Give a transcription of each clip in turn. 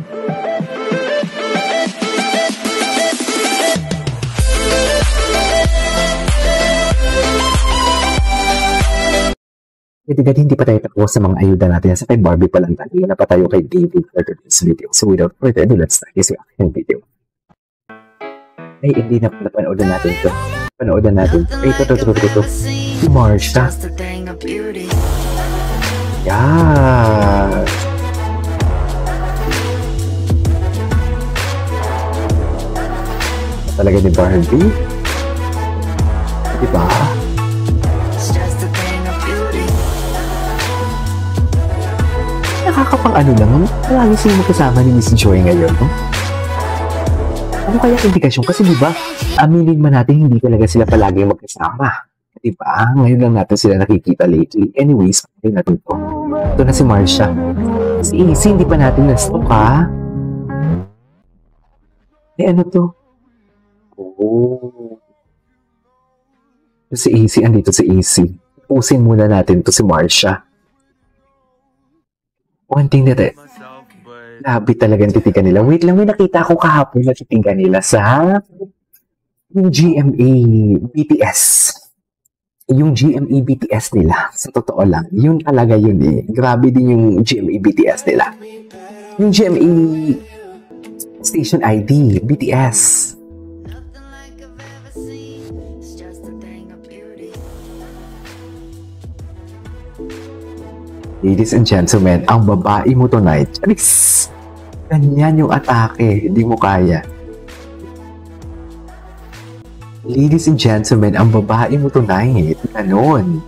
Dati hindi pa tayo tapos sa mga ayuda natin. Sa kay Barbie pa lang tayo. Wala pa tayo kay David for today's video. So without further ado, let's start this action video. Ay, hindi na panoodan natin ito. Panoodan natin. Ay, ito. Si Marsha. Yeah. Talaga ni Barbie. Diba? Nakakapang-ano lang, marami silang magkasama ni Miss Joy ngayon, no? Ano kaya indikasyon? Kasi diba, aminin man natin, hindi talaga sila palagi magkasama. Diba? Ngayon lang natin sila nakikita lately. Anyways, okay na ito. Ito na si Marsha. Si Izzy, hindi pa natin na-stalk, ha? Eh, ano to? Oh. Si Izzy, andito si Izzy. Pusin muna natin to si Marsha. One thing that labi talagang titigan nila. Wait lang, may nakita ko kahapon na titigan nila sa yung GMA BTS. Yung GMA BTS nila. Sa totoo lang. Yun talaga yun eh. Grabe din yung GMA BTS nila. Yung GMA Station ID, BTS. Ladies and gentlemen, ang babae mo tonight, Charis! Ganyan yung atake, hindi mo kaya. Ladies and gentlemen, ang babae mo tonight, ganon.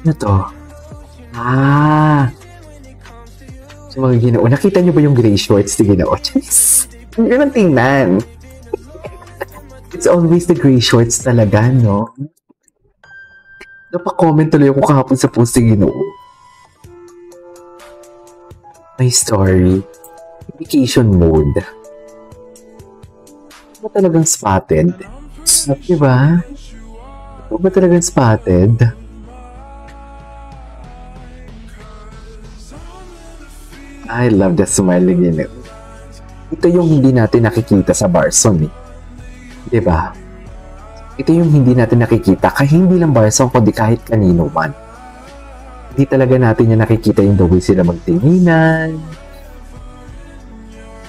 Ano to? So mga Ginoo, nakita niyo ba yung gray shorts ni Ginoo? Charis! Ang ganang tingnan. It's always the gray shorts talaga, no? Napa-comment tuloy ako kahapon sa post ni Ginoo. My story. Vacation mode. Ba talagang spotted? Diba? Ba talagang spotted? I love the smile ni Ginoo. Ito yung hindi natin nakikita sa Barson eh. Diba? Ito yung hindi natin nakikita kahit hindi lang Barson kundi kahit kanino man. Hindi talaga natin yung nakikita yung the way sila magtinginan.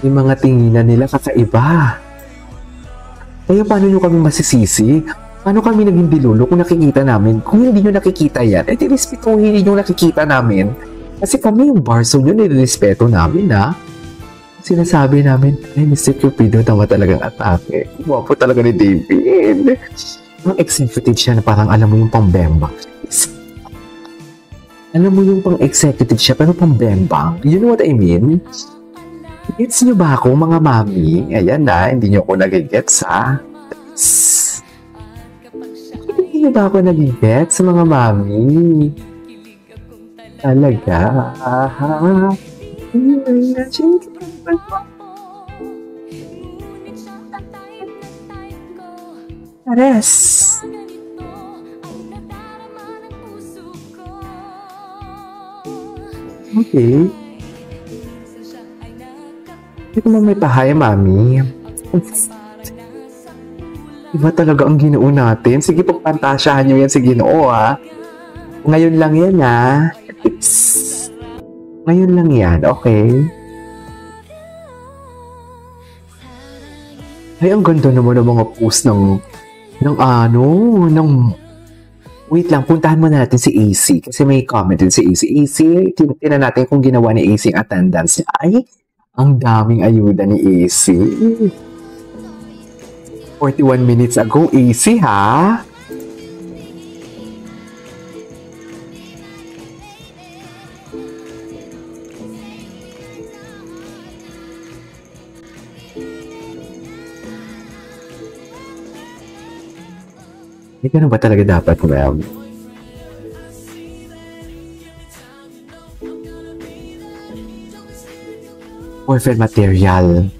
Yung mga tinginan nila kakaiba. Kaya paano nyo kami masisisi? Paano kami naging dilulo kung nakikita namin? Kung hindi nyo nakikita yan, eh respetuhin nyo nakikita namin. Kasi kami yung Barson yun, nirespeto namin ha. Sinasabi namin, ay Mr. Cupido, tama talagang atake. Guwapo talaga ni David. Ang executive siya na parang alam mo yung pang-bembang. Alam mo yung pang-executive siya pero pang-bembang. You know what I mean? Gets nyo ba ako mga mami? Ayan na, hindi nyo ako nagigets ha? Hindi nyo ba ako nagigets mga mami? Talaga? Ares. Okay. Hindi ko may pahay, mami. Iba talaga ang Ginoo natin. Sige, pagpantasyahan nyo yan si Ginoo, ha? Ngayon lang yan, ha? Ngayon lang yan, okay? Ay, ang ganda naman ng mga post ng wait lang, puntahan mo natin si AC kasi may comment din si AC. AC, tinan natin kung ginawa ni AC ang attendance niya. Ay, ang daming ayuda ni AC. 41 minutes ago, AC ha? Hindi ganun ba talaga dapat, ma'am? Orphan material.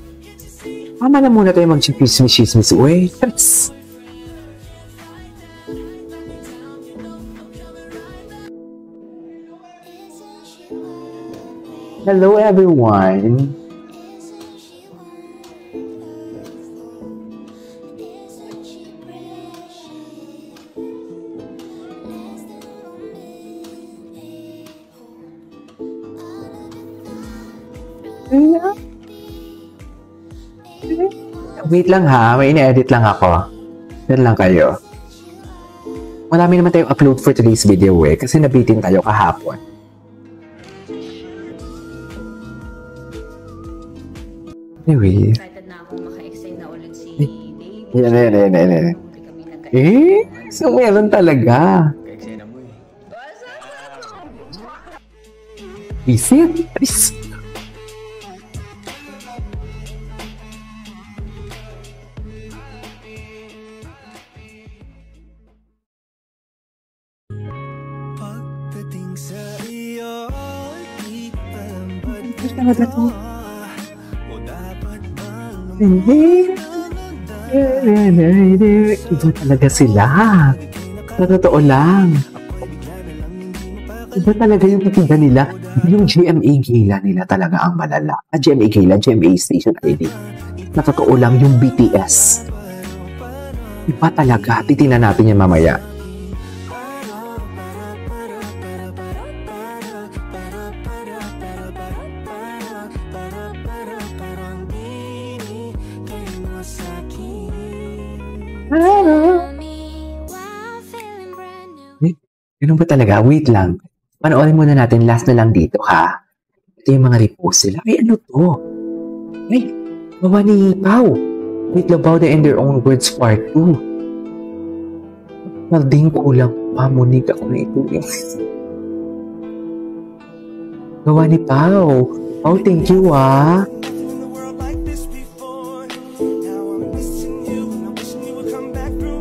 Mama na muna tayo mag-chismis-chismis. Uy, Hello everyone! Wait lang ha, may ine-edit lang ako. Yan lang kayo. Marami naman tayong upload for today's video kasi nabitin tayo kahapon. Anyway. Excited na ako maka-excite na ulit si Dave. Yan. So meron talaga. Visit? Iba talaga sila. Sa totoo lang. Iba talaga yung titinda nila. Yung GMA Gala nila talaga ang malala. GMA Gala, GMA Station ID. Sa totoo lang yung BTS. Iba talaga. Titingnan natin yan mamaya. Ganun ba talaga? Wait lang. Panoorin muna natin. Last na lang dito, ha? Ito yung mga repost sila. Ay, ano to? Ay, gawa ni Pao. With Labauda and Their Own Words Part 2. Malding kulang pa. Munig ako na ito. Gawa ni Pao. Pao, thank you, ha?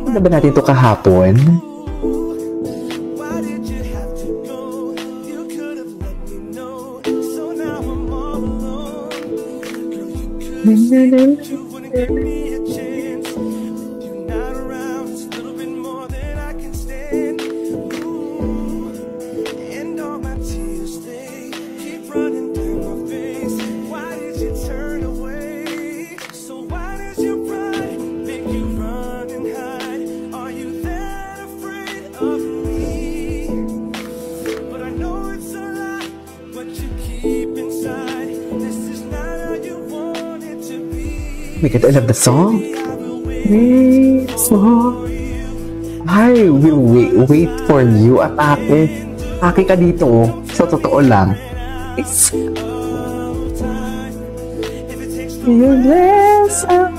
Ano ba natin ito kahapon? Because I love the song. Wait I will wait for you. Atake. Atake ka dito. Sa totoo lang. It's yes, okay.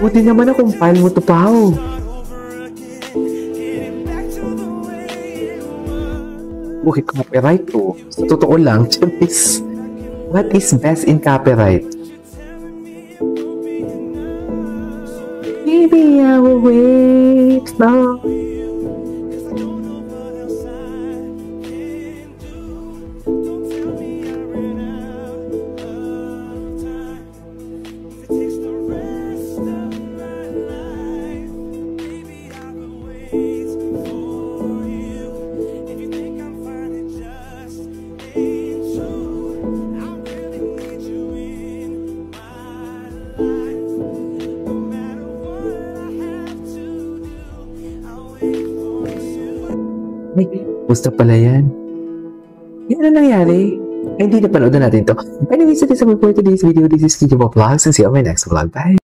Buti naman akong file mo to, Pao. Okay, copyright to. Sa totoo lang, Chamis. What is best in copyright? Maybe I will wait now. Ay, gusto pala yan. Yan ang nangyari. Ay, hindi na panood natin to. Anyways, it is all for today's video. This is Tito Vlogs and see you on my next vlog. Bye!